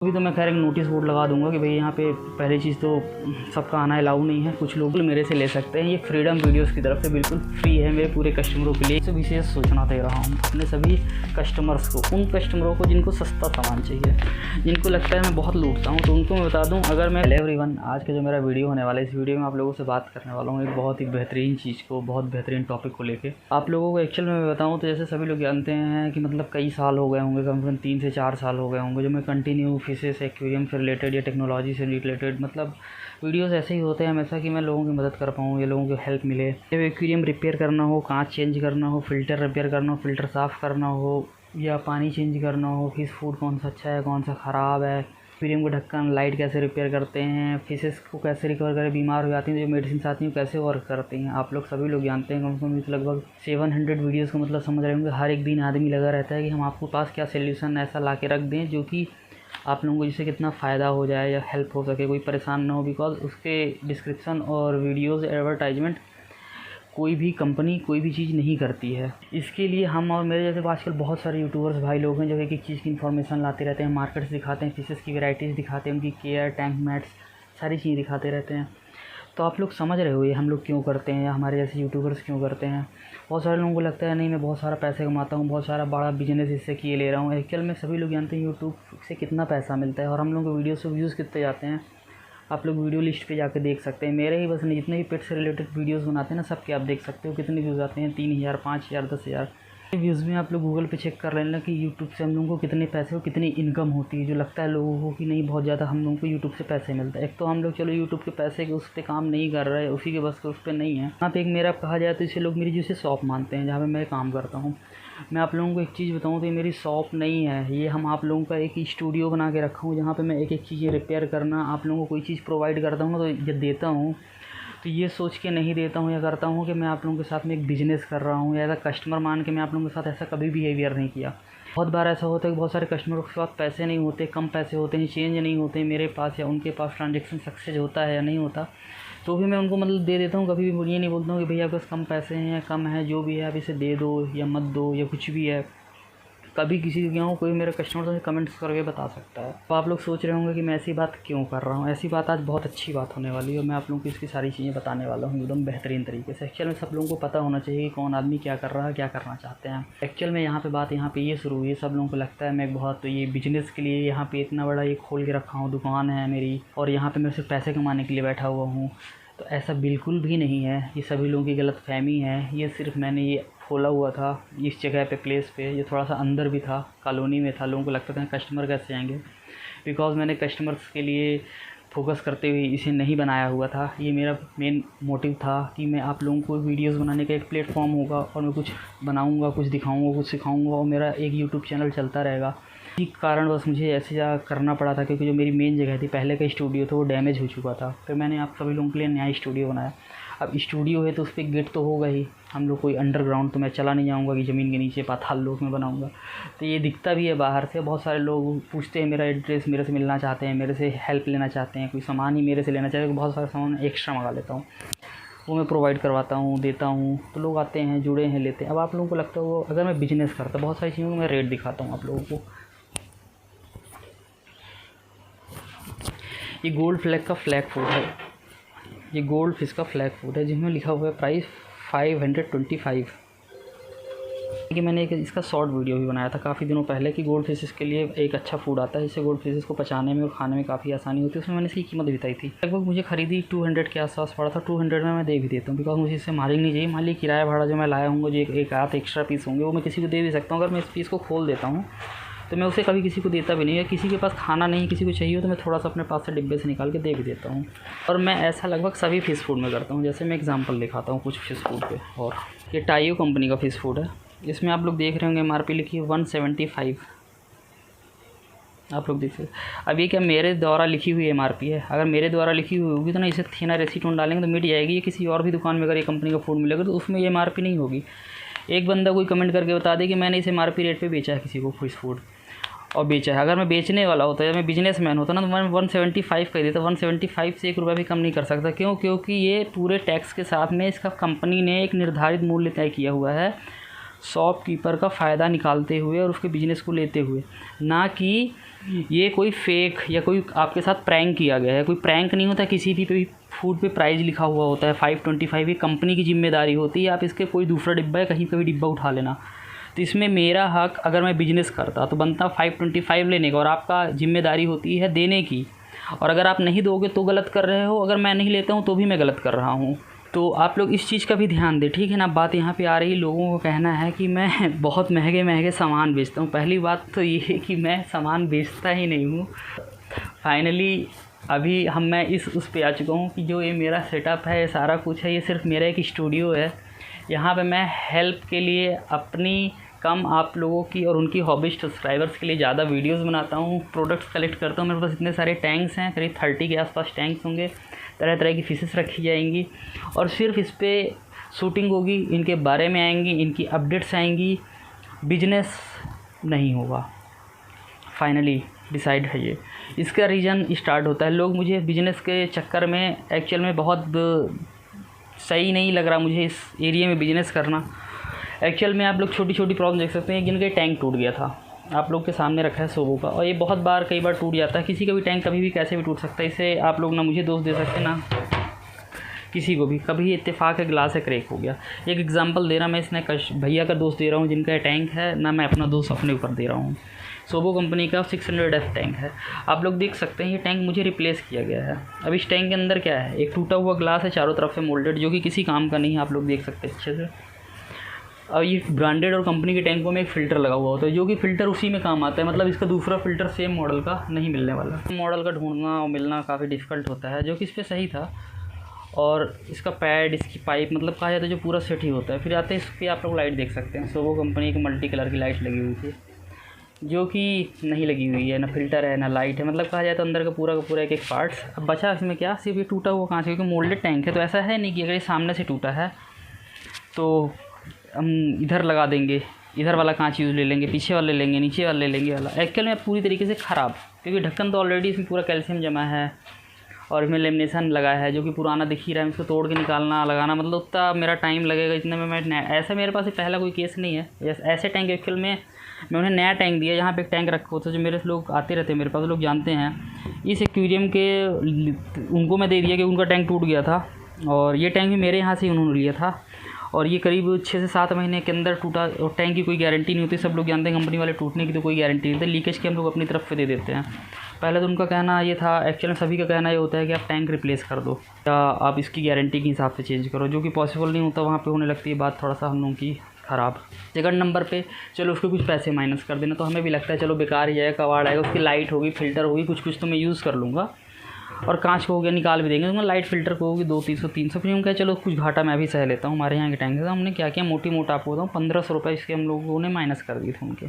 अभी तो मैं खैर एक नोटिस बोर्ड लगा दूंगा कि भाई यहाँ पे पहली चीज़ तो सबका आना अलाउ नहीं है, कुछ लोग मेरे से ले सकते हैं। ये फ्रीडम वीडियोस की तरफ से बिल्कुल फ्री है मेरे पूरे कस्टमरों के लिए। विशेष सूचना दे रहा हूँ अपने सभी कस्टमर्स को, उन कस्टमरों को जिनको सस्ता सामान चाहिए, जिनको लगता है मैं बहुत लूटता हूँ, तो उनको मैं बता दूँ। अगर मैं एवरीवन, आज का जो मेरा वीडियो होने वाला है, इस वीडियो में आप लोगों से बात करने वाला हूँ एक बहुत ही बेहतरीन चीज़ को, बहुत बेहतरीन टॉपिक को लेकर। आप लोगों को एक्चुअल में बताऊँ तो जैसे सभी लोग जानते हैं कि मतलब कई साल हो गए होंगे, कम से कम 3 से 4 साल हो गए होंगे जो मैं कंटिन्यू फिशेस एक्वेरियम से रिलेटेड या टेक्नोलॉजी से रिलेटेड मतलब वीडियोस ऐसे ही होते हैं हमेशा कि मैं लोगों की मदद कर पाऊँ या लोगों को हेल्प मिले। जब एक्वेरियम रिपेयर करना हो, कांच चेंज करना हो, फ़िल्टर रिपेयर करना हो, फ़िल्टर साफ़ करना हो या पानी चेंज करना हो, फिश फूड कौन सा अच्छा है कौन सा ख़राब है, एक्वेरियम को ढक्कन लाइट कैसे रिपेयर करते हैं, फिशेस को कैसे रिकवर करें, बीमार हो जाती हैं जो मेडिसिन आती हैं कैसे वर्क करती हैं, आप लोग सभी लोग जानते हैं। कम से कम लगभग 700 वीडियोज़ को मतलब समझ रहे होंगे। हर एक दिन आदमी लगा रहता है कि हम आपको पास क्या सोल्यूशन ऐसा ला के रख दें जो कि आप लोगों को जिससे कितना फ़ायदा हो जाए या हेल्प हो सके, कोई परेशान ना हो। बिकॉज उसके डिस्क्रिप्शन और वीडियोज़ एडवर्टाइजमेंट कोई भी कंपनी कोई भी चीज़ नहीं करती है। इसके लिए हम और मेरे जैसे आजकल बहुत सारे यूट्यूबर्स भाई लोग हैं जो एक एक चीज़ की इन्फॉर्मेशन लाते रहते हैं, मार्केट्स दिखाते हैं, फिशेस की वैरायटीज़ दिखाते हैं, उनकी केयर, टैंक मैट्स, सारी चीज़ें दिखाते रहते हैं। तो आप लोग समझ रहे हो ये हम लोग क्यों करते हैं या हमारे जैसे यूट्यूबर्स क्यों करते हैं। बहुत सारे लोगों को लगता है नहीं मैं बहुत सारा पैसे कमाता हूँ, बहुत सारा बड़ा बिजनेस इससे किए ले रहा हूँ। एक्चुअल में सभी लोग जानते हैं यूट्यूब से कितना पैसा मिलता है और हम लोग को वीडियो से व्यूज़ कितने जाते हैं। आप लोग वीडियो लिस्ट पे जाकर देख सकते हैं। मेरे ही बस नहीं, जितने भी पेट से रिलेटेड वीडियोस बनाते हैं ना, सबके आप देख सकते हो कितने व्यूज़ आते हैं। 3000, 5000, 10,000 व्यूज़ में आप लोग गूगल पे चेक कर लेना कि यूट्यूब से हम लोगों को कितने पैसे और कितनी इनकम होती है। जो लगता है लोगों को कि नहीं बहुत ज़्यादा हम लोगों को यूट्यूब से पैसे मिलता है। एक तो हम लोग चलो यूट्यूब के पैसे के उस पर काम नहीं कर रहे, उसी के बस के उस पर नहीं है। यहाँ पे एक मेरा कहा जाए तो इसे लोग मेरी जिसे शॉप मानते हैं जहाँ पर मैं काम करता हूँ। मैं आप लोगों को एक चीज़ बताऊँ तो ये मेरी शॉप नहीं है, ये हम आप लोगों का एक स्टूडियो बना के रखा हूँ जहाँ पे मैं एक एक चीज़ें रिपेयर करना, आप लोगों को कोई चीज़ प्रोवाइड करता हूँ ना, तो जब देता हूँ तो ये सोच के नहीं देता हूँ या करता हूँ कि मैं आप लोगों के साथ में एक बिज़नेस कर रहा हूँ या एज अ कस्टमर मान के मैं आप लोगों के साथ ऐसा कभी बिहेवियर नहीं किया। बहुत बार ऐसा होता है कि बहुत सारे कस्टमरों के पास पैसे नहीं होते, कम पैसे होते हैं, चेंज नहीं होते मेरे पास या उनके पास, ट्रांजेक्शन सक्सेस होता है या नहीं होता, तो भी मैं उनको मतलब दे देता हूँ। कभी भी ये नहीं बोलता हूँ कि भैया आपके पास कम पैसे हैं या कम है, जो भी है आप इसे दे दो या मत दो या कुछ भी है। कभी किसी को गया हूँ, कोई मेरा कस्टमर तो कमेंट्स करके बता सकता है। तो आप लोग सोच रहे होंगे कि मैं ऐसी बात क्यों कर रहा हूँ। ऐसी बात आज बहुत अच्छी बात होने वाली है और मैं आप लोगों को इसकी सारी चीज़ें बताने वाला हूँ एकदम बेहतरीन तरीके से। एक्चुअल में सब लोगों को पता होना चाहिए कि कौन आदमी क्या कर रहा है, क्या करना चाहते हैं। एक्चुअल में यहाँ पे बात यहाँ पे ये शुरू हुई है, सब लोगों को लगता है मैं बहुत ये बिजनेस के लिए यहाँ पे इतना बड़ा ये खोल के रखा हूँ, दुकान है मेरी और यहाँ पे मैं सिर्फ पैसे कमाने के लिए बैठा हुआ हूँ। तो ऐसा बिल्कुल भी नहीं है, ये सभी लोगों की गलतफहमी है। ये सिर्फ मैंने ये खोला हुआ था इस जगह पे, प्लेस पे, ये थोड़ा सा अंदर भी था, कॉलोनी में था। लोगों को लगता था कस्टमर कैसे आएंगे, बिकॉज़ मैंने कस्टमर्स के लिए फोकस करते हुए इसे नहीं बनाया हुआ था। ये मेरा मेन मोटिव था कि मैं आप लोगों को वीडियोस बनाने का एक प्लेटफॉर्म होगा और मैं कुछ बनाऊंगा, कुछ दिखाऊंगा, कुछ सिखाऊंगा और मेरा एक यूट्यूब चैनल चलता रहेगा। इसी कारण बस मुझे ऐसे करना पड़ा था क्योंकि जो मेरी मेन जगह थी, पहले का स्टूडियो था, वो डैमेज हो चुका था। फिर मैंने आप सभी लोगों के लिए नया स्टूडियो बनाया। अब स्टूडियो है तो उस पर गेट तो होगा ही, हम लोग कोई अंडरग्राउंड तो मैं चला नहीं जाऊँगा कि ज़मीन के नीचे पाताल लोक में बनाऊँगा। तो ये दिखता भी है बाहर से। बहुत सारे लोग पूछते हैं मेरा एड्रेस, मेरे से मिलना चाहते हैं, मेरे से हेल्प लेना चाहते हैं, कोई सामान ही मेरे से लेना चाहते हैं। बहुत सारा सामान एक्स्ट्रा मंगा लेता हूँ, वो मैं प्रोवाइड करवाता हूँ, देता हूँ। तो लोग आते हैं, जुड़े हैं, लेते हैं। अब आप लोगों को लगता है वो अगर मैं बिजनेस करता, बहुत सारी चीज़ों को मैं रेट दिखाता हूँ आप लोगों को। ये गोल्ड फ्लैग का फ्लैग फूड है, ये गोल्ड फिश का फ्लैग फूड है जिसमें लिखा हुआ है प्राइस 525। कि मैंने एक इसका शॉर्ट वीडियो भी बनाया था काफ़ी दिनों पहले कि गोल्ड फिशेस के लिए एक अच्छा फूड आता है जिससे गोल्ड फिशेस को पचाने में और खाने में काफ़ी आसानी होती है। उसमें मैंने इसकी कीमत बताई थी, लगभग मुझे खरीदी 200 के आसपास पड़ा था। 200 में मैं दे भी देता हूँ बिकॉज मुझे इससे मालिक नहीं चाहिए। मालिक किराया भाड़ा जो मैं लाया हूँ, जो एक आध एक्स्ट्रा पीस होंगे वो मैं किसी को दे भी सकता हूँ। अगर मैं इस पीस को खोल देता हूँ तो मैं उसे कभी किसी को देता भी नहीं है। किसी के पास खाना नहीं, किसी को चाहिए हो तो मैं थोड़ा सा अपने पास से डिब्बे से निकाल के दे भी देता हूँ। और मैं ऐसा लगभग सभी फ़िश फूड में करता हूँ। जैसे मैं एग्जांपल दिखाता हूँ कुछ फ़िश फूड पे। और ये टाइयो कंपनी का फ़िश फूड है, इसमें आप लोग देख रहे होंगे MRP लिखी है 175। आप लोग देख सकते। अब ये क्या मेरे द्वारा लिखी हुई MRP है। अगर मेरे द्वारा लिखी हुई होगी तो ना इसे थीना रेसिटोन डालेंगे तो मिट जाएगी। ये किसी और भी दुकान में अगर ये कंपनी का फूड मिलेगा तो उसमें ये MRP नहीं होगी। एक बंदा कोई कमेंट करके बता दे कि मैंने इसे MRP रेट पे बेचा है किसी को फिश फूड और बेचा है। अगर मैं बेचने वाला होता या मैं बिजनेसमैन होता ना तो मैं 175 कह देता। 175 से 1 रुपया भी कम नहीं कर सकता। क्यों? क्योंकि ये पूरे टैक्स के साथ में इसका कंपनी ने एक निर्धारित मूल्य तय किया हुआ है शॉपकीपर का फ़ायदा निकालते हुए और उसके बिज़नेस को लेते हुए, ना कि ये कोई फेक या कोई आपके साथ प्रैंक किया गया है। कोई प्रैंक नहीं होता, किसी भी फूड पे प्राइस लिखा हुआ होता है 525, ये कंपनी की जिम्मेदारी होती है। आप इसके कोई दूसरा डिब्बा है कहीं का भी डिब्बा उठा लेना। तो इसमें मेरा हक, अगर मैं बिज़नेस करता तो बनता 525 लेने का, और आपका जिम्मेदारी होती है देने की। और अगर आप नहीं दोगे तो गलत कर रहे हो, अगर मैं नहीं लेता हूँ तो भी मैं गलत कर रहा हूँ। तो आप लोग इस चीज़ का भी ध्यान दें, ठीक है ना। बात यहाँ पे आ रही, लोगों को कहना है कि मैं बहुत महंगे महंगे सामान बेचता हूँ। पहली बात तो ये है कि मैं सामान बेचता ही नहीं हूँ। फाइनली अभी मैं उस पे आ चुका हूँ कि जो ये मेरा सेटअप है, ये सारा कुछ है, ये सिर्फ मेरा एक स्टूडियो है। यहाँ पे मैं हेल्प के लिए अपनी कम आप लोगों की और उनकी हॉबीज सब्सक्राइबर्स के लिए ज़्यादा वीडियोस बनाता हूँ, प्रोडक्ट्स कलेक्ट करता हूँ। मेरे पास इतने सारे टैंक्स हैं, करीब 30 के आसपास टैंक्स होंगे, तरह तरह की फिशेस रखी जाएंगी और सिर्फ इस पर शूटिंग होगी, इनके बारे में आएंगी, इनकी अपडेट्स आएंगी, बिजनेस नहीं होगा। फाइनली डिसाइड है ये। इसका रीज़न स्टार्ट होता है, लोग मुझे बिजनेस के चक्कर में एक्चुअल में बहुत सही नहीं लग रहा मुझे इस एरिया में बिजनेस करना। एक्चुअल में आप लोग छोटी छोटी प्रॉब्लम देख सकते हैं। जिनका टैंक टूट गया था, आप लोग के सामने रखा है सोबो का, और ये बहुत बार कई बार टूट जाता है। किसी का भी टैंक कभी भी कैसे भी टूट सकता है। इसे आप लोग ना मुझे दोष दे सकते ना किसी को भी। कभी इत्तेफाक है ग्लास है क्रैक हो गया। एक एग्जांपल दे रहा मैं, इसने भैया का दोस्त दे रहा हूँ जिनका टैंक है ना, मैं अपना दोस्त अपने ऊपर दे रहा हूँ। सोबो कंपनी का 600F टैंक है, आप लोग देख सकते हैं। ये टैंक मुझे रिप्लेस किया गया है। अब इस टैंक के अंदर क्या है, एक टूटा हुआ ग्लास है चारों तरफ से मोल्डेड, जो कि किसी काम का नहीं है, आप लोग देख सकते हैं अच्छे से। और ये ब्रांडेड और कंपनी के टैंकों में एक फ़िल्टर लगा हुआ होता है, जो कि फ़िल्टर उसी में काम आता है। मतलब इसका दूसरा फ़िल्टर सेम मॉडल का नहीं मिलने वाला। मॉडल का ढूंढना और मिलना काफ़ी डिफ़िकल्ट होता है, जो कि इस पर सही था। और इसका पैड, इसकी पाइप, मतलब कहा जाता है जो पूरा सेट ही होता है। फिर आते हैं इस पर आप लोग लाइट देख सकते हैं। सोबो कंपनी की मल्टी कलर की लाइट लगी हुई थी, जो कि नहीं लगी हुई है, ना फ़िल्टर है ना लाइट है। मतलब कहा जाए तो अंदर का पूरा एक पार्ट्स। अब बचा इसमें क्या, सिर्फ ये टूटा हुआ कांच, क्योंकि मोल्डेड टैंक है। तो ऐसा है नहीं कि अगर ये सामने से टूटा है तो हम इधर लगा देंगे, इधर वाला कांच यूज़ ले लेंगे, पीछे वाले ले लेंगे, नीचे वाले ले लेंगे वाला। एक्चुअल में पूरी तरीके से ख़राब, क्योंकि ढक्कन तो ऑलरेडी इसमें पूरा कैल्शियम जमा है और इसमें लेमिनेशन लगा है, जो कि पुराना दिख ही रहा है। इसको तोड़ के निकालना लगाना, मतलब उतना मेरा टाइम लगेगा। इतने में मैं ऐसा मेरे पास पहला कोई केस नहीं है। ऐसे टैंक एक्चुअल में मैं उन्हें नया टैंक दिया। यहाँ पे एक टैंक रखा होता है, जो मेरे लोग आते रहते हैं मेरे पास, लोग जानते हैं। इस एक्वेरियम के उनको मैं दे दिया कि उनका टैंक टूट गया था, और ये टैंक भी मेरे यहाँ से ही उन्होंने लिया था। और ये करीब 6 से 7 महीने के अंदर टूटा। और टैंक की कोई गारंटी नहीं होती, सब लोग जानते हैं। कंपनी वाले टूटने की तो कोई गारंटी नहीं होती, लीकेज की हम लोग अपनी तरफ से दे देते हैं। पहले तो उनका कहना ये था, एक्चुअल में सभी का कहना ये होता है कि आप टैंक रिप्लेस कर दो या आप इसकी गारंटी के हिसाब से चेंज करो, जो कि पॉसिबल नहीं होता। वहाँ पे होने लगती है बात थोड़ा सा हम लोगों की ख़राब। सेकंड नंबर पे चलो उसके कुछ पैसे माइनस कर देना, तो हमें भी लगता है चलो बेकार ही जाएगा, कबाड़ आएगा, उसकी लाइट होगी, फ़िल्टर होगी, कुछ तो मैं यूज़ कर लूँगा। और कांच को हो गया निकाल भी देंगे, तो लाइट फ़िल्टर को होगी 200-300 फिर हम क्या, चलो कुछ घाटा मैं भी सह लेता हूँ। हमारे यहाँ के टैंक है, हमने क्या किया, मोटा आपको बताऊँ 1500 रुपये इसके हम लोगों ने माइनस कर दिए थे उनके,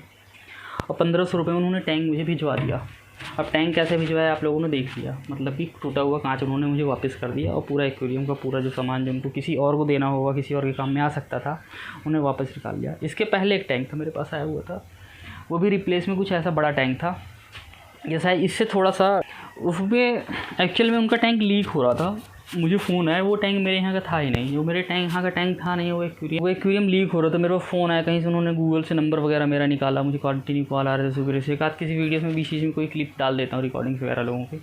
और 1500 रुपये में उन्होंने टैंक मुझे भिजवा दिया। अब टैंक कैसे भिजवाया आप लोगों ने देख लिया, मतलब कि टूटा हुआ कांच उन्होंने मुझे वापस कर दिया, और पूरा एक्वेरियम का पूरा जो सामान जो उनको किसी और को देना होगा, किसी और के काम में आ सकता था, उन्हें वापस निकाल दिया। इसके पहले एक टैंक था मेरे पास आया हुआ था, वो भी रिप्लेस में कुछ ऐसा बड़ा टैंक था जैसा इससे थोड़ा सा। उसमें एक्चुअल में उनका टैंक लीक हो रहा था, मुझे फ़ोन आया, वो टैंक मेरे यहाँ का था ही नहीं, जो मेरे टैंक यहाँ का टैंक था नहीं, वो एक्वेरियम लीक हो रहा था। मेरे पास फ़ोन आया कहीं से, उन्होंने गूगल से नंबर वगैरह मेरा निकाला, मुझे कंटिन्यू कॉल आ रहे थे सुबह से। एक आध किसी वीडियोस में बीच में कोई क्लिप डाल देता हूँ रिकॉर्डिंग्स वगैरह लोगों की।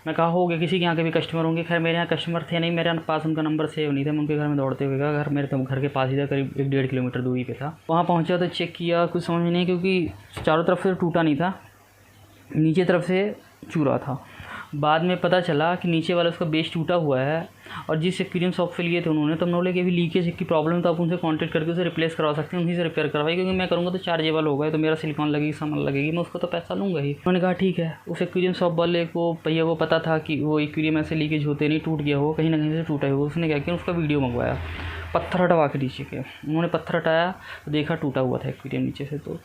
मैं कहा हो गया किसी के यहाँ के भी कस्टमर होंगे। खैर मेरे यहाँ कस्टमर थे नहीं, मेरे पास उनका नंबर सेव नहीं था। मैं उनके घर में दौड़ते हुए गया, घर मेरे घर के पास ही था, करीब 1-1.5 किलोमीटर दूरी पे था। वहाँ पहुँचा तो चेक किया, कुछ समझ नहीं, क्योंकि चारों तरफ से टूटा नहीं था, नीचे तरफ से चूरा था। बाद में पता चला कि नीचे वाला उसका बेस टूटा हुआ है, और जिस एक्वेरियम शॉप से लिए थे उन्होंने, तो उन्होंने कि अभी लीकेज की प्रॉब्लम, तो आप उनसे कांटेक्ट करके उसे रिप्लेस करवा सकते हैं, उन्हीं से रिपेयर करवाई, क्योंकि मैं करूँगा तो चार्जेबल होगा, तो मेरा सिलिकॉन लगेगी, सामान लगेगी, मैं उसको तो पैसा लूँगा ही। उन्होंने कहा ठीक है। उस एक्वेरियम शॉप वाले को भैया को पता था कि वो एक्वेरियम ऐसे लीकेज होते नहीं, टूट गया हो, कहीं ना कहीं से टूटा हो। उसने क्या किया, उसका वीडियो मंगवाया, पत्थर हटवा के नीचे के। उन्होंने पत्थर हटाया तो देखा टूटा हुआ था एक्वेरियम नीचे से। तो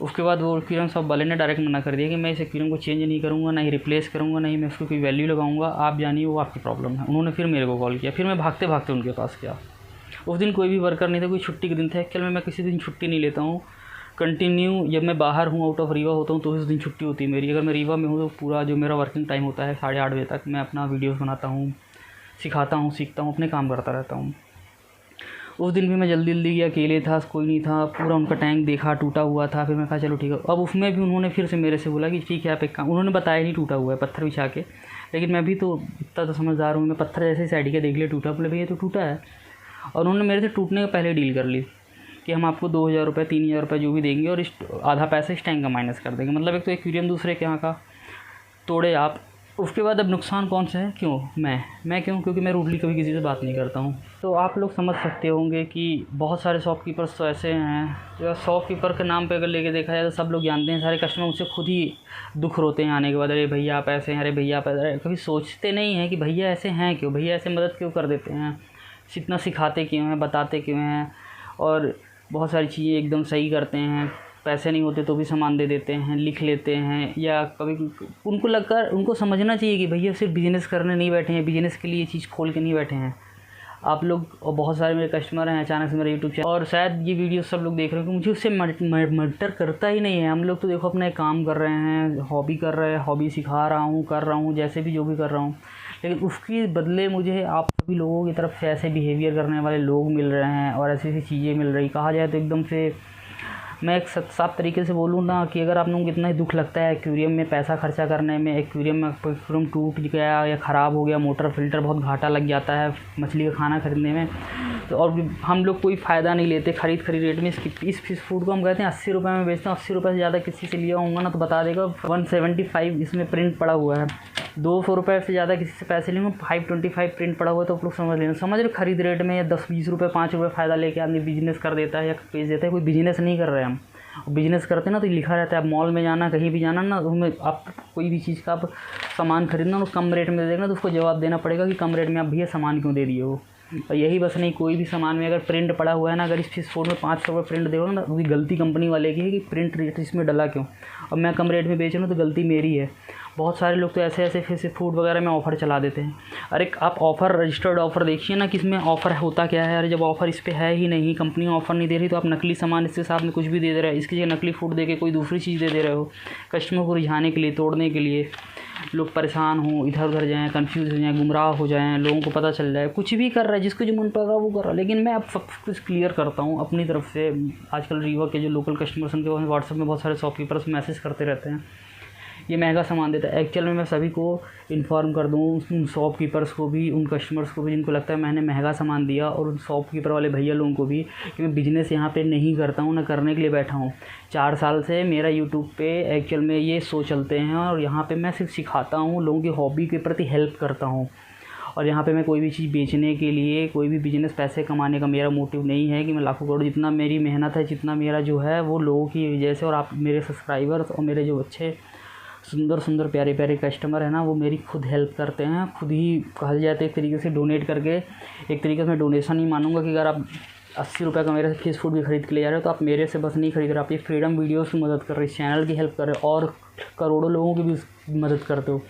उसके बाद वो एक्वेरियम शॉप वाले ने डायरेक्ट मना कर दिया कि मैं इस एक्वेरियम को चेंज नहीं करूँगा, ना ही रिप्लेस करूँगा, ना ही मैं उसको कोई वैल्यू लगाऊंगा, आप जानिए वो आपकी प्रॉब्लम है। उन्होंने फिर मेरे को कॉल किया, फिर मैं भागते भागते उनके पास गया। उस दिन कोई भी वर्कर नहीं था, कोई छुट्टी के दिन था। एक्चुअल में मैं किसी दिन छुट्टी नहीं लेता हूँ, कंटिन्यू जब मैं बाहर हूँ, आउट ऑफ रीवा होता हूँ, तो उस दिन छुट्टी होती है मेरी। अगर मैं रीवा में हूँ तो पूरा जो मेरा वर्किंग टाइम होता है 8:30 बजे तक, मैं अपना वीडियोज़ बनाता हूँ, सिखाता हूँ, सीखता हूँ, अपने काम करता रहता हूँ। उस दिन भी मैं जल्दी गया, अकेले था, कोई नहीं था, पूरा उनका टैंक देखा टूटा हुआ था। फिर मैं कहा चलो ठीक है। अब उसमें भी उन्होंने फिर से मेरे से बोला कि ठीक है आप एक काम, उन्होंने बताया नहीं टूटा हुआ है, पत्थर बिछा के, लेकिन मैं भी तो इतना तो समझदार हूँ, मैं पत्थर जैसे साइड के देख लिया टूटा, बोले भैया तो टूटा है। और उन्होंने मेरे से टूटने का पहले डील कर ली कि हम आपको 2000 रुपये 3000 रुपये जो भी देंगे और आधा पैसा इस टैंक का माइनस कर देंगे। मतलब एक तो एक्वेरियम दूसरे के यहाँ का तोड़े आप, उसके बाद अब नुकसान कौन सा है? क्यों मैं क्यों? क्योंकि मैं रूडली कभी किसी से बात नहीं करता हूँ। तो आप लोग समझ सकते होंगे कि बहुत सारे शॉपकीपर्स तो ऐसे हैं, या शॉपकीपर के नाम पे अगर लेके देखा जाए तो सब लोग जानते हैं, सारे कस्टमर मुझसे खुद ही दुख रोते हैं आने के बाद, अरे भैया आप ऐसे हैं, अरे भैया आप ऐसे। कभी सोचते नहीं हैं कि भैया ऐसे हैं क्यों, भैया ऐसे मदद क्यों कर देते हैं, इतना सिखाते क्यों हैं, बताते क्यों हैं, और बहुत सारी चीज़ें एकदम सही करते हैं। पैसे नहीं होते तो भी सामान दे देते हैं, लिख लेते हैं, या कभी उनको समझना चाहिए कि भैया सिर्फ बिज़नेस करने नहीं बैठे हैं, बिज़नेस के लिए ये चीज़ खोल के नहीं बैठे हैं आप लोग। और बहुत सारे मेरे कस्टमर हैं, अचानक से मेरा यूट्यूब चैनल, और शायद ये वीडियो सब लोग देख रहे हैं कि मुझे उससे मैटर करता ही नहीं है। हम लोग तो देखो अपना एक काम कर रहे हैं, हॉबी कर रहे हैं, हॉबी सिखा रहा हूँ, कर रहा हूँ, जैसे भी जो भी कर रहा हूँ, लेकिन उसके बदले मुझे आप सभी लोगों की तरफ से ऐसे बिहेवियर करने वाले लोग मिल रहे हैं और ऐसी ऐसी चीज़ें मिल रही। कहा जाए तो एकदम से मैं एक साफ तरीके से बोलूँ ना कि अगर आप लोगों को इतना ही दुख लगता है एक्वेरियम में पैसा खर्चा करने में, एक्वेरियम टूट गया या ख़राब हो गया, मोटर फिल्टर बहुत घाटा लग जाता है मछली का खाना खरीदने में, तो और हम लोग कोई फ़ायदा नहीं लेते खरीद रेट में। इस फिश फूड को हम कहते हैं 80 रुपये में बेचते हैं। 80 रुपये से ज़्यादा किसी से लिया होगा ना तो बता देगा 175 इसमें प्रिंट पड़ा हुआ है। 200 रुपये से ज़्यादा किसी से पैसे लेंगे, 525 प्रिंट पड़ा हुआ है। तो आप लोग समझ रहे खरीद रेट में या 10-20 रुपये 5 रुपये फ़ायदा लेके आदमी बिजनेस कर देता है या बेच देता है। कोई बिजनेस नहीं कर रहे हैं हम, बिजनेस करते ना तो लिखा रहता है, आप मॉल में जाना कहीं भी जाना ना, उसमें आप कोई भी चीज़ का आप सामान खरीदना तो कम रेट में दे देना, तो उसको जवाब देना पड़ेगा कि कम रेट में आप भैया सामान क्यों दे दिए हो। और यही बस नहीं, कोई भी सामान में अगर प्रिंट पड़ा हुआ है ना, अगर इस फिश फूड में 500 रुपये प्रिंट दे ना, उसकी गलती कंपनी वाले की है कि प्रिंट रेट इसमें डला क्यों, और मैं कम रेट में बेच रहा हूँ तो गलती मेरी है। बहुत सारे लोग तो ऐसे फिश फूड वगैरह में ऑफ़र चला देते हैं। अरे आप ऑफ़र, रजिस्टर्ड ऑफ़र देखिए ना कि इसमें ऑफ़र होता क्या है। अरे जब ऑफ़र इस पर है ही नहीं, कंपनी ऑफ़र नहीं दे रही, तो आप नकली सामान इसके साथ में कुछ भी दे रहे हैं, इसकी जगह नकली फूड दे के कोई दूसरी चीज़ दे रहे हो, कस्टमर को रिझाने के लिए, तोड़ने के लिए। लोग परेशान हों, इधर उधर जाएँ, कन्फ्यूज़ हो जाएँ, गुमराह हो जाएँ, लोगों को पता चल जाए, कुछ भी कर रहा है, जिसको जो मन पड़ रहा है वो कर रहा है। लेकिन मैं अब सब कुछ क्लियर करता हूँ अपनी तरफ से। आजकल रीवा के जो लोकल कस्टमर्स उनके व्हाट्सएप में बहुत सारे शॉपकीपर्स मैसेज करते रहते हैं, ये महंगा सामान देता है। एक्चुअल में मैं सभी को इन्फॉर्म कर दूँ, उन शॉपकीपर्स को भी, उन कस्टमर्स को भी जिनको लगता है मैंने महंगा सामान दिया, और उन शॉपकीपर वाले भैया लोगों को भी, कि मैं बिज़नेस यहाँ पे नहीं करता हूँ, ना करने के लिए बैठा हूँ। 4 साल से मेरा यूट्यूब पे एक्चुअल में ये शो चलते हैं, और यहाँ पे मैं सिर्फ सिखाता हूँ, लोगों की हॉबी के प्रति हेल्प करता हूँ। और यहाँ पे मैं कोई भी चीज़ बेचने के लिए, कोई भी बिज़नेस पैसे कमाने का मेरा मोटिव नहीं है कि मैं लाखों करोड़, जितना मेरी मेहनत है, जितना मेरा जो है वो लोगों की वजह से, और आप मेरे सब्सक्राइबर्स और मेरे जो अच्छे सुंदर प्यारे कस्टमर है ना, वो मेरी खुद हेल्प करते हैं, खुद ही कहा जाए तो एक तरीके से डोनेट करके। एक तरीके से मैं डोनेशन ही मानूंगा कि अगर आप 80 रुपये का मेरे से फिश फूड भी खरीद के ले जा रहे हो, तो आप मेरे से बस नहीं खरीद रहे, आप ये फ्रीडम वीडियोस की मदद कर रहे हो, इस चैनल की हेल्प कर रहे हो, और करोड़ों लोगों की भी मदद करते हो।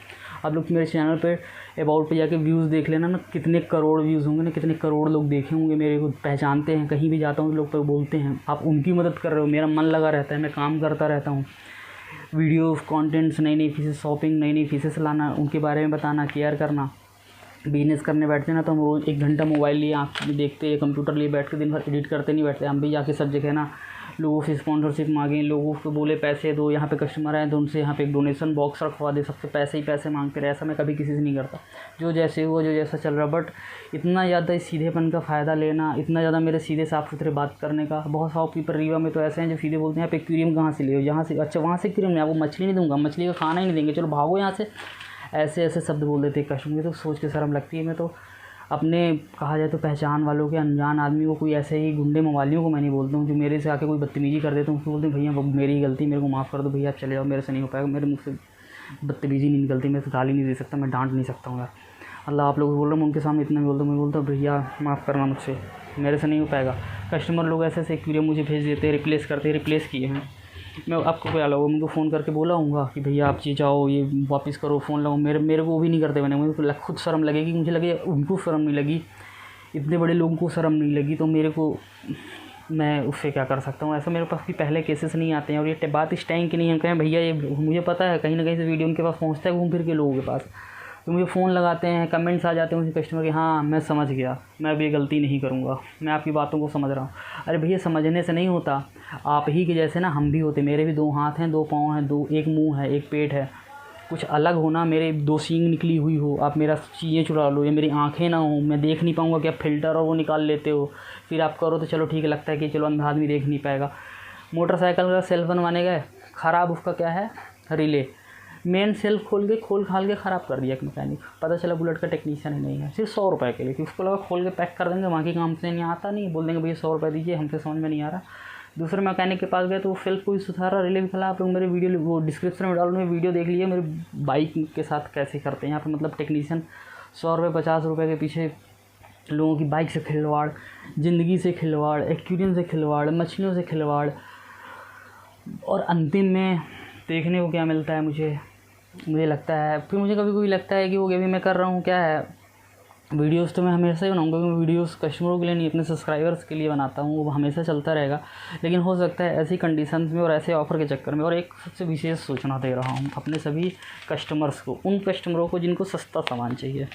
आप लोग मेरे चैनल पे अबाउट पे जाके व्यूज़ देख लेना ना, कितने करोड़ व्यूज़ होंगे ना, कितने करोड़ लोग देखे होंगे, मेरे को पहचानते हैं, कहीं भी जाता हूँ लोग बोलते हैं। आप उनकी मदद कर रहे हो, मेरा मन लगा रहता है, मैं काम करता रहता हूँ, वीडियो कंटेंट्स, नई फिशेस, शॉपिंग, नई फिशेस लाना, उनके बारे में बताना, केयर करना। बिजनेस करने बैठते ना तो हम रोज़ 1 घंटा मोबाइल लिए आँख में देखते, कंप्यूटर लिए बैठ के दिन भर एडिट करते नहीं बैठते। हम भी जाके सब जगह ना लोगों से स्पॉन्सरशिप मांगे, लोगों को बोले पैसे दो, यहाँ पे कस्टमर आए तो उनसे यहाँ पे एक डोनेशन बॉक्स रखवा दे, सबसे पैसे ही पैसे मांगते रहे। ऐसा मैं कभी किसी से नहीं करता, जो जैसे हुआ, जो जैसा चल रहा। बट इतना ज़्यादा सीधेपन का फ़ायदा लेना, इतना ज़्यादा मेरे सीधे साफ सुथरे बात करने का, बहुत शॉपकीपर रीवा में तो ऐसे हैं जो सीधे बोलते हैं आप एक्वेरियम कहाँ से ले हो, जहाँ से, अच्छा वहाँ से एक्वेरियम में, आपको मछली नहीं दूँगा, मछली का खाना ही नहीं देंगे, चलो भागो यहाँ से। ऐसे शब्द बोल देते कस्टमर, तो सोच के शर्म लगती है। मैं तो अपने कहा जाए तो पहचान वालों के, अनजान आदमी को, कोई ऐसे ही गुंडे मवालियों को मैं नहीं बोलता हूँ जो मेरे से आके कोई बदतमीजी कर देता हूँ, उसको बोलते हैं भैया मेरी ही गलती, मेरे को माफ़ कर दो भैया, आप चले जाओ, मेरे से नहीं हो पाएगा, मेरे मुँह से बदतमीजी नहीं निकलती, मैं तो गाली नहीं दे सकता, मैं डांट नहीं सकता हूँ यार। अल्लाह आप लोग बोल रहा हूँ, उनके सामने इतना बोलता हूँ, मैं बोलता हूँ भैया माफ़ करना, मुझसे मेरे से नहीं हो पाएगा। कस्टमर लोग ऐसे एक्वेरियम मुझे भेज देते हैं, रिप्लेस करते हैं, रिप्लेस किए हैं। मैं आपको क्या लगाऊँ, उनको फ़ोन करके बोला हूँगा कि भैया आप जी जाओ, ये वापस करो, फ़ोन लगाओ, मेरे को भी नहीं करते मैंने, मुझे खुद शर्म लगेगी, मुझे लगे उनको शर्म नहीं लगी, इतने बड़े लोगों को शर्म नहीं लगी, तो मेरे को, मैं उससे क्या कर सकता हूँ। ऐसा मेरे पास भी पहले केसेस नहीं आते हैं। और ये बात इस टाइम की नहीं है, हम कहें भैया ये मुझे पता है कहीं ना कहीं से वीडियो उनके पास पहुँचता है घूम फिर के लोगों के पास, तो मुझे फ़ोन लगाते हैं, कमेंट्स आ जाते हैं उसी कस्टमर के, हाँ मैं समझ गया, मैं अब ये गलती नहीं करूँगा, मैं आपकी बातों को समझ रहा हूँ। अरे भैया समझने से नहीं होता, आप ही के जैसे ना हम भी होते, मेरे भी 2 हाथ हैं, 2 पाँव हैं, एक मुँह है, एक पेट है, कुछ अलग हो ना, मेरे 2 सींग निकली हुई हो, आप मेरा चीज़ें चुरा लो, या मेरी आँखें ना हो, मैं देख नहीं पाऊँगा कि आप फ़िल्टर और वो निकाल लेते हो, फिर आप करो तो चलो ठीक है, लगता है कि चलो अंधा आदमी देख नहीं पाएगा। मोटरसाइकिल का सेल्फ बनवाने गए, ख़राब उसका क्या है, रिले, मेन सेल्फ खोल खाल के ख़राब कर दिया एक मैकेनिक, पता चला बुलेट का टेक्नीशियन ही नहीं है, सिर्फ 100 रुपये के लिए, कि उसको लगा खोल के पैक कर देंगे, बाकी काम से नहीं आता, नहीं बोल देंगे भैया 100 रुपये दीजिए, हमसे समझ में नहीं आ रहा। दूसरे मैकेनिक के पास गए तो वो सेल्फ को भी सुधारा, रिले भी खुला। आप लोग मेरे वीडियो वो डिस्क्रिप्शन में डालूँ, वीडियो देख लीजिए मेरे बाइक के साथ कैसे करते हैं यहाँ पे, मतलब टेक्नीशियन 100 रुपये 50 रुपये के पीछे लोगों की बाइक से खिलवाड़, ज़िंदगी से खिलवाड़, एक्वेरियम से खिलवाड़, मछलियों से खिलवाड़, और अंतिम में देखने को क्या मिलता है मुझे लगता है, फिर मुझे कभी कभी लगता है कि वो अभी मैं कर रहा हूँ क्या है, वीडियोस तो मैं हमेशा ही बनाऊँगा, क्योंकि वीडियोस कस्टमरों के लिए नहीं, अपने सब्सक्राइबर्स के लिए बनाता हूँ, वो हमेशा चलता रहेगा। लेकिन हो सकता है ऐसी कंडीशंस में और ऐसे ऑफ़र के चक्कर में, और एक सबसे विशेष सूचना दे रहा हूँ अपने सभी कस्टमर्स को, उन कस्टमरों को जिनको सस्ता सामान चाहिए,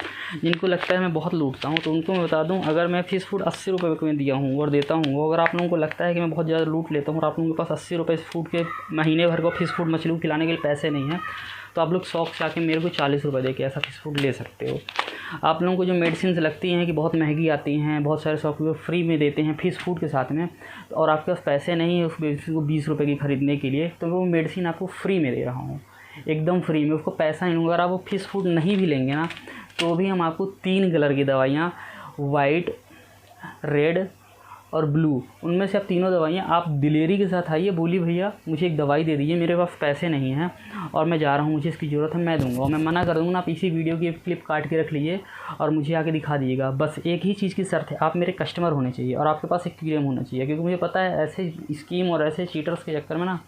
जिनको लगता है मैं बहुत लूटता हूँ, तो उनको मैं बता दूँ, अगर मैं फ़िश फूड 80 रुपये में दिया हूँ और देता हूँ, अगर आप लोगों को लगता है कि मैं बहुत ज़्यादा लूट लेता हूँ और आप लोगों के पास 80 रुपये फूड के महीने भर को फ़िश फूड मछली को खिलाने के लिए पैसे नहीं हैं, तो आप लोग शौक से आके मेरे को 40 रुपये दे के ऐसा फ़िश फूड ले सकते हो। आप लोगों को जो मेडिसिन लगती हैं कि बहुत महंगी आती हैं, बहुत सारे सॉफ्टवेयर फ्री में देते हैं फ़िश फूड के साथ में, और आपके पास पैसे नहीं है उस मेडिसिन को 20 रुपये की ख़रीदने के लिए, तो वो मेडिसिन आपको फ्री में दे रहा हूँ, एकदम फ्री में, उसको पैसा नहीं लूँगा। अगर आप वो फ़िश फूड नहीं भी लेंगे ना, तो भी हम आपको 3 कलर की दवाइयाँ, वाइट, रेड और ब्लू, उनमें से आप तीनों दवाइयाँ आप दिलेरी के साथ आइए, बोली भैया मुझे एक दवाई दे दीजिए, मेरे पास पैसे नहीं हैं और मैं जा रहा हूँ, मुझे इसकी ज़रूरत है, मैं दूँगा, और मैं मना कर दूँगा ना, आप इसी वीडियो की क्लिप काट के रख लीजिए और मुझे आके दिखा दीजिएगा। बस एक ही चीज़ की शर्त है, आप मेरे कस्टमर होने चाहिए और आपके पास एक्वेरियम होना चाहिए, क्योंकि मुझे पता है ऐसे स्कीम और ऐसे चीटर्स के चक्कर में ना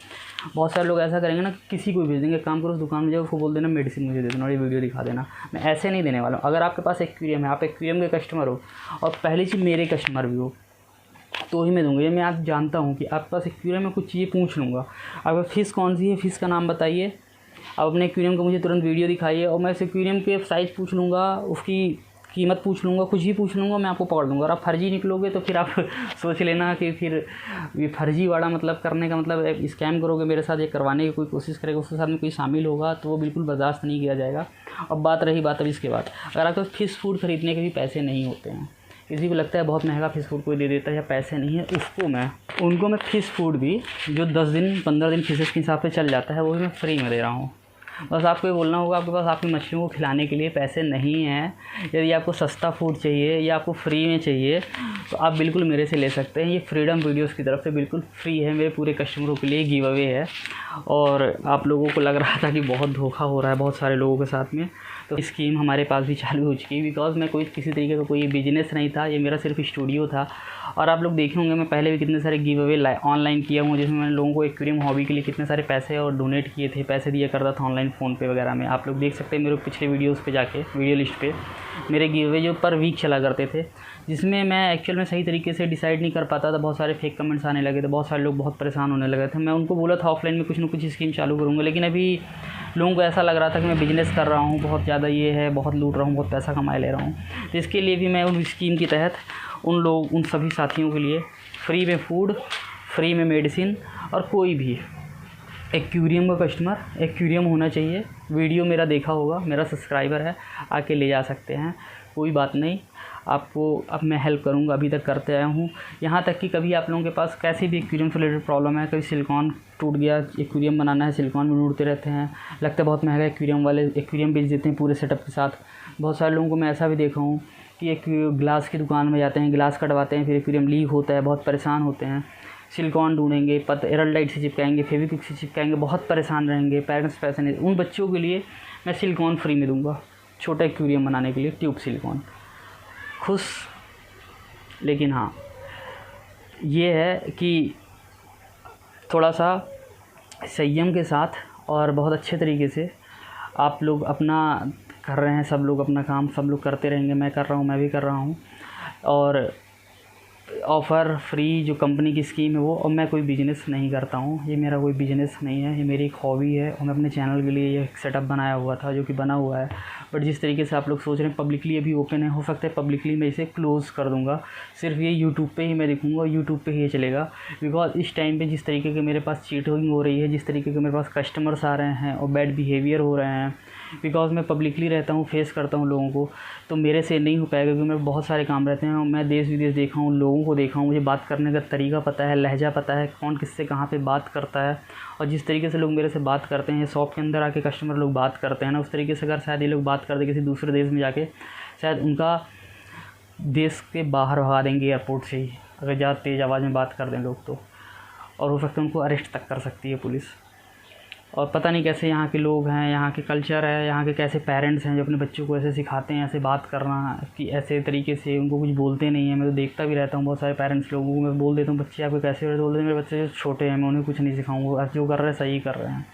बहुत सारे लोग ऐसा करेंगे ना, किसी को भेज देंगे, काम करो उस दुकान में जाओ, उसको बोल देना मेडिसिन मुझे दे देना और ये वीडियो दिखा देना। मैं ऐसे नहीं देने वाला हूँ। अगर आपके पास एक्वेरियम है, आप एक्वेरियम के कस्टमर हो और पहली चीज़ मेरे कस्टमर भी हो, तो ही मैं दूँगा। ये मैं आज जानता हूँ कि आपके पास एक्वेरियम में कुछ चीज़ें पूछ लूँगा, आपका फ़िश कौन सी है, फ़िश का नाम बताइए, आप अपने एक्वेरियम को मुझे तुरंत वीडियो दिखाइए, और मैं इस एक्वेरियम के साइज़ पूछ लूँगा, उसकी कीमत पूछ लूँगा, कुछ भी पूछ लूँगा, मैं आपको पकड़ लूँगा। और आप फर्जी निकलोगे तो फिर आप सोच लेना कि फिर ये फर्जी वाला मतलब करने का मतलब स्कैम करोगे मेरे साथ, ये करवाने की कोई कोशिश करेगा, उसके साथ में कोई शामिल होगा तो वो बिल्कुल बर्दाश्त नहीं किया जाएगा। अब बात रही बात अब इसके बाद, अगर आपके फ़िश फूड ख़रीदने के भी पैसे नहीं होते हैं, किसी को लगता है बहुत महंगा फ़िश फूड कोई दे देता है या पैसे नहीं है, उनको मैं फ़िश फूड भी जो 10 दिन 15 दिन फ़िशेस के हिसाब से चल जाता है, वो भी मैं फ्री में दे रहा हूँ। बस आपको ये बोलना होगा, आपके पास आपकी मछलियों को खिलाने के लिए पैसे नहीं हैं, यदि आपको सस्ता फूड चाहिए या आपको फ्री में चाहिए तो आप बिल्कुल मेरे से ले सकते हैं। ये फ्रीडम वीडियोस की तरफ से बिल्कुल फ्री है, मेरे पूरे कस्टमरों के लिए गिव अवे है। और आप लोगों को लग रहा था कि बहुत धोखा हो रहा है बहुत सारे लोगों के साथ में, तो स्कीम हमारे पास भी चालू हो चुकी है। बिकॉज़ मैं किसी तरीके का कोई बिजनेस नहीं था, ये मेरा सिर्फ स्टूडियो था। और आप लोग देखे होंगे मैं पहले भी कितने सारे गिव अवे ऑनलाइन किया हूँ, जिसमें मैंने लोगों को एक्वेरियम हॉबी के लिए कितने सारे पैसे और डोनेट किए थे, पैसे दिया करता था ऑनलाइन फ़ोनपे वगैरह में। आप लोग देख सकते हैं मेरे पिछले वीडियोज़ पे जाके, वीडियो लिस्ट पे मेरे गिव अवे जो पर वीक चला करते थे, जिसमें मैं एक्चुअल में सही तरीके से डिसाइड नहीं कर पाता था। बहुत सारे फेक कमेंट्स आने लगे थे, बहुत सारे लोग बहुत परेशान होने लगे थे। मैं उनको बोला था ऑफलाइन में कुछ ना कुछ स्कीम चालू करूँगा, लेकिन अभी लोगों को ऐसा लग रहा था कि मैं बिज़नेस कर रहा हूँ, बहुत ज़्यादा ये है, बहुत लूट रहा हूँ, बहुत पैसा कमा ले रहा हूँ। तो इसके लिए भी मैं उन स्कीम के तहत उन सभी साथियों के लिए फ्री में फूड, फ्री में मेडिसिन, और कोई भी एक्वेरियम का कस्टमर, एक्वेरियम होना चाहिए, वीडियो मेरा देखा होगा, मेरा सब्सक्राइबर है, आके ले जा सकते हैं, कोई बात नहीं। आपको अब मैं हेल्प करूँगा, अभी तक करते आया हूँ। यहाँ तक कि कभी आप लोगों के पास कैसी भी एक्वेरियम से रिलेटेड प्रॉब्लम है, कभी सिलिकॉन टूट गया, एक्वेरियम बनाना है, सिलिकॉन में ढूंढते रहते हैं, लगता है बहुत महंगा, एक्वेरियम वाले एक्वेरियम बेच देते हैं पूरे सेटअप के साथ। बहुत सारे लोगों को मैं ऐसा भी देखा हूँ कि एक ग्लास की दुकान में जाते हैं, ग्लास कटवाते हैं, फिर एक्वेरियम लीक होता है, बहुत परेशान होते हैं। सिलिकॉन ढूंढेंगे, एरलडाइट से चिपकाएंगे, फेविक्विक से चिपकाएंगे, बहुत परेशान रहेंगे, पेरेंट्स पैसे नहीं। उन बच्चों के लिए मैं सिलिकॉन फ्री में दूंगा, छोटा एक्वेरियम बनाने के लिए ट्यूब सिलिकॉन। खुश। लेकिन हाँ, ये है कि थोड़ा सा संयम के साथ और बहुत अच्छे तरीके से आप लोग अपना कर रहे हैं, सब लोग अपना काम सब लोग करते रहेंगे, मैं कर रहा हूँ, मैं भी कर रहा हूँ। और ऑफ़र फ्री जो कंपनी की स्कीम है वो, और मैं कोई बिज़नेस नहीं करता हूँ, ये मेरा कोई बिज़नेस नहीं है, ये मेरी एक हॉबी है। और मैं अपने चैनल के लिए ये सेटअप बनाया हुआ था, जो कि बना हुआ है, बट जिस तरीके से आप लोग सोच रहे हैं पब्लिकली अभी ओपन है, हो सकता है पब्लिकली मैं इसे क्लोज़ कर दूँगा, सिर्फ ये यूट्यूब पे ही मैं दिखूँगा, यूट्यूब पे ही ये चलेगा। बिकॉज इस टाइम पे जिस तरीके के मेरे पास चीटिंग हो रही है, जिस तरीके के मेरे पास कस्टमर्स आ रहे हैं और बैड बिहेवियर हो रहे हैं, बिकॉज मैं पब्लिकली रहता हूँ, फेस करता हूँ लोगों को, तो मेरे से नहीं हो पाएगा क्योंकि मेरे बहुत सारे काम रहते हैं। मैं देश विदेश देखा हूँ, लोगों को देखा हूँ, मुझे बात करने का तरीका पता है, लहजा पता है, कौन किससे कहाँ पे बात करता है, और जिस तरीके से लोग मेरे से बात करते हैं, शॉप के अंदर आके कस्टमर लोग बात करते हैं ना, उस तरीके से अगर शायद ये लोग बात करते किसी दूसरे देश में जाके, शायद उनका देश के बाहर भगा देंगे एयरपोर्ट से ही, अगर ज़्यादा तेज़ आवाज़ में बात कर दें लोग तो, और हो सकता है उनको अरेस्ट तक कर सकती है पुलिस। और पता नहीं कैसे यहाँ के लोग हैं, यहाँ के कल्चर है, यहाँ के कैसे पेरेंट्स हैं जो अपने बच्चों को ऐसे सिखाते हैं, ऐसे बात करना कि ऐसे तरीके से, उनको कुछ बोलते नहीं हैं। मैं तो देखता भी रहता हूँ बहुत सारे पेरेंट्स लोगों को, मैं बोल देता हूँ बच्चे आपको कैसे बोलते हैं, मेरे बच्चे जो छोटे हैं मैं उन्हें कुछ नहीं सिखाऊंगा, जो कर रहे हैं सही कर रहे हैं।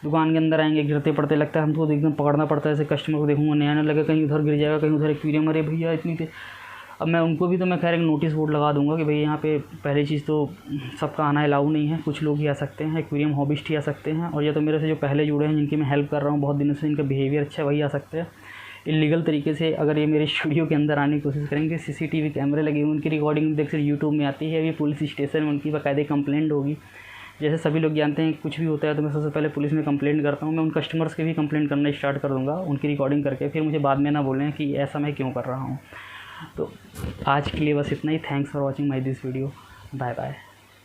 दुकान के अंदर आएंगे गिरते पड़ते, लगता है हमको एकदम पकड़ना पड़ता है, ऐसे कस्टमर को देखूँगा नया ना लगे कहीं उधर गिर जाएगा, कहीं उधर एक्वेरियम, अरे भैया इतनी अब मैं उनको भी तो मैं खैर एक नोटिस बोर्ड लगा दूंगा कि भाई यहाँ पे पहली चीज़ तो सबका आना अलाउ नहीं है, कुछ लोग ही आ सकते हैं, एक्वेरियम हॉबिस्ट ही आ सकते हैं, और या तो मेरे से जो पहले जुड़े हैं जिनकी मैं हेल्प कर रहा हूँ बहुत दिनों से, इनका बिहेवियर अच्छा वही आ सकते हैं। इलीगल तरीके से अगर ये मेरे स्टूडियो के अंदर आने की कोशिश करेंगे, सीसीटीवी कैमरे लगे हुए, उनकी रिकॉर्डिंग देख से यूट्यूब में आती है, ये पुलिस स्टेशन में उनकी बाकायदे कंप्लेंट होगी। जैसे सभी लोग जानते हैं कुछ भी होता है तो मैं सबसे पहले पुलिस में कंप्लेंट करता हूँ, मैं उन कस्टमर्स की भी कंप्लेंट करना स्टार्ट कर दूँगा उनकी रिकॉर्डिंग करके, फिर मुझे बाद में ना बोलें कि ऐसा मैं क्यों कर रहा हूँ। तो आज के लिए बस इतना ही। Thanks for watching my this video. Bye bye.